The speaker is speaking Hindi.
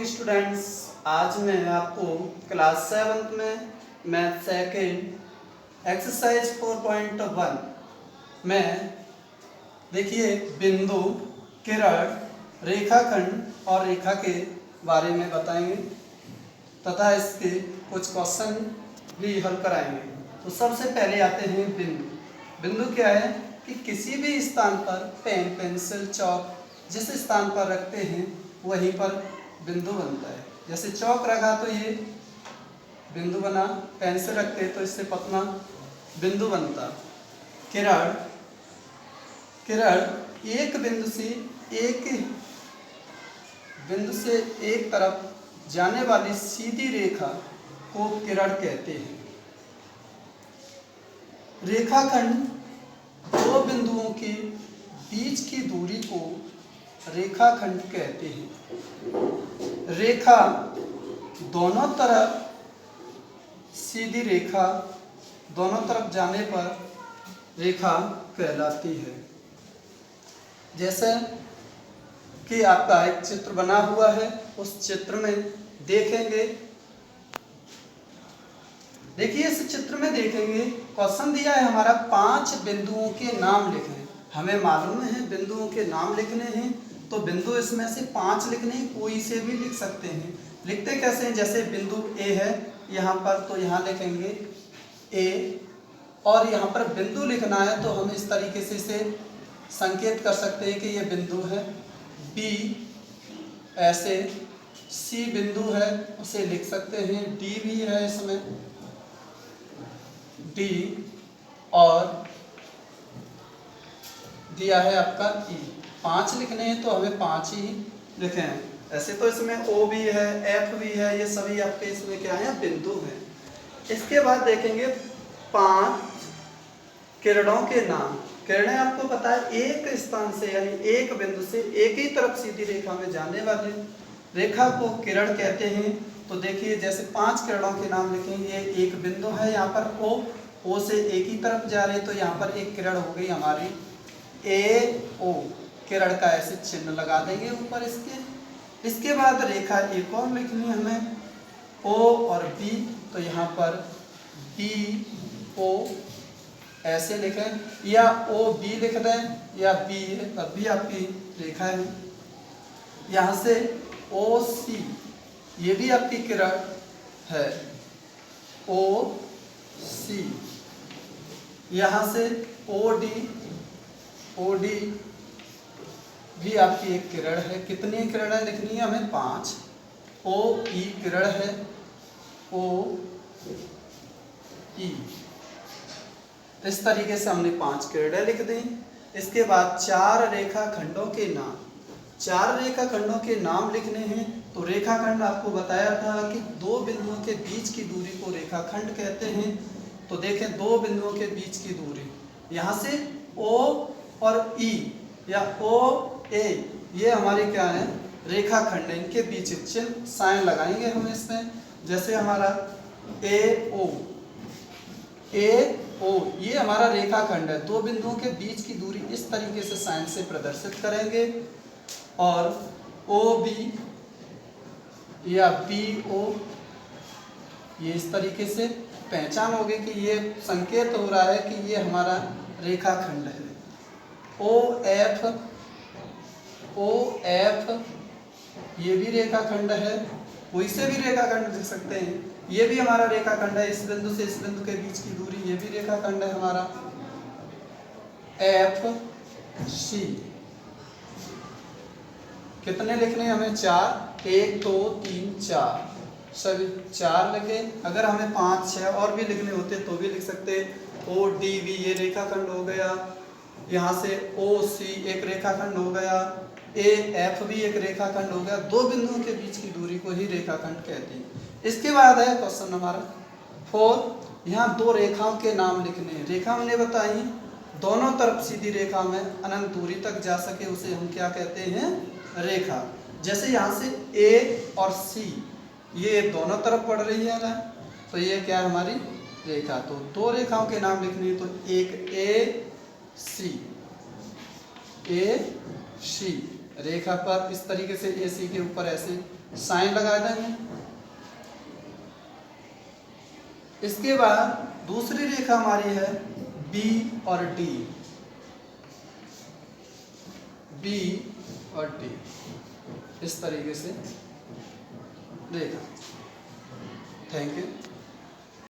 Morning students. आज मैं आपको क्लास 7 में मैथ सेकेंड एक्सरसाइज 4.1 में देखिए बिंदु, किरण, रेखाखंड और रेखा के बारे में बताएंगे तथा इसके कुछ क्वेश्चन भी हल कराएंगे। तो सबसे पहले आते हैं बिंदु। बिंदु क्या है कि किसी भी स्थान पर पेन, पेंसिल, चौक जिस स्थान पर रखते हैं वहीं पर बिंदु बनता है। जैसे चौक रखा तो ये बिंदु बना, पेंसिल रखते तो इससे पतना बिंदु बनता। किरण, किरण एक बिंदु से एक तरफ जाने वाली सीधी रेखा को किरण कहते हैं। रेखाखंड दो बिंदुओं के बीच की दूरी को रेखाखंड कहते हैं। रेखा दोनों तरफ सीधी रेखा दोनों तरफ जाने पर रेखा कहलाती है। जैसे कि आपका एक चित्र बना हुआ है, उस चित्र में देखेंगे, देखिए इस चित्र में देखेंगे क्वेश्चन दिया है हमारा 5 बिंदुओं के नाम लिखें। हमें मालूम है बिंदुओं के नाम लिखने हैं, तो बिंदु इसमें से 5 लिखने हैं, कोई से भी लिख सकते हैं। लिखते कैसे हैं? जैसे बिंदु ए है यहाँ पर, तो यहाँ लिखेंगे ए, और यहाँ पर बिंदु लिखना है तो हम इस तरीके से इसे संकेत कर सकते हैं कि ये बिंदु है। बी ऐसे, सी बिंदु है उसे लिख सकते हैं, डी भी है इसमें, डी, और दिया है आपका ई। 5 लिखने हैं तो हमें 5 ही लिखे हैं। ऐसे तो इसमें ओ भी है, एफ भी है, ये सभी आपके इसमें क्या है? बिंदु हैं। इसके बाद देखेंगे 5 किरणों के नाम। किरणें आपको पता है एक स्थान से यानी एक बिंदु से एक ही तरफ सीधी रेखा में जाने वाली रेखा को किरण कहते हैं। तो देखिए जैसे 5 किरणों के नाम लिखेंगे। ये एक बिंदु है यहाँ पर ओ से एक ही तरफ जा रहे, तो यहाँ पर एक किरण हो गई हमारी ए ओ, किरण का ऐसे चिन्ह लगा देंगे ऊपर इसके। इसके बाद रेखा एक और लिखनी है हमें, ओ और बी, तो यहाँ पर बी ओ ऐसे लिखें, या ओ बी लिख दें, या बी तब भी आपकी रेखा है। यहाँ से ओ सी, ये भी आपकी किरण है, ओ सी। यहाँ से ओ डी भी आपकी एक किरण है। कितनी किरणें लिखनी है हमें? 5। ओ ई किरण है, ओ ई। इस तरीके से हमने 5 किरणें लिख दी। इसके बाद 4 रेखाखंडों के नाम। 4 रेखाखंडों के नाम लिखने हैं। तो रेखाखंड आपको बताया था कि 2 बिंदुओं के बीच की दूरी को रेखाखंड कहते हैं। तो देखें 2 बिंदुओं के बीच की दूरी, यहाँ से ओ और ई या ओ ए, ये हमारी क्या है? रेखाखंड है। इनके बीच चिन्ह साइन लगाएंगे हम इसमें। जैसे हमारा ए ओ, ये हमारा रेखाखंड है। 2 बिंदुओं के बीच की दूरी इस तरीके से साइन से प्रदर्शित करेंगे। और ओ बी या बी ओ, ये इस तरीके से पहचान होगी कि ये संकेत हो रहा है कि ये हमारा रेखाखंड है। ओ एफ ये भी रेखाखंड है, कोई से भी रेखाखंड लिख सकते हैं। ये भी हमारा रेखाखंड है। इस बिंदु से इस बिंदु के बीच की दूरी, ये भी रेखाखंड है हमारा। एफ सी, कितने लिखने हमें? 4, 1 2 3 4, सभी 4 लिखे। अगर हमें 5 6 और भी लिखने होते तो भी लिख सकते। ओ डी वी ये रेखाखंड हो गया। यहाँ से ओ सी एक रेखाखंड हो गया, ए एफ भी एक रेखाखंड हो गया। 2 बिंदुओं के बीच की दूरी को ही रेखाखंड कहते हैं। इसके बाद है क्वेश्चन हमारा 4। यहाँ 2 रेखाओं के नाम लिखने हैं। रेखा हमने बताई दोनों तरफ सीधी रेखा में अनंत दूरी तक जा सके उसे हम क्या कहते हैं? रेखा। जैसे यहाँ से ए और सी ये दोनों तरफ पड़ रही है ना, तो ये क्या है? हमारी रेखा। तो 2 रेखाओं के नाम लिखने हैं। तो एक ए सी रेखा पर इस तरीके से ए सी के ऊपर ऐसे साइन लगा देंगे। इसके बाद दूसरी रेखा हमारी है बी और डी, बी और डी इस तरीके से देखा। Thank you.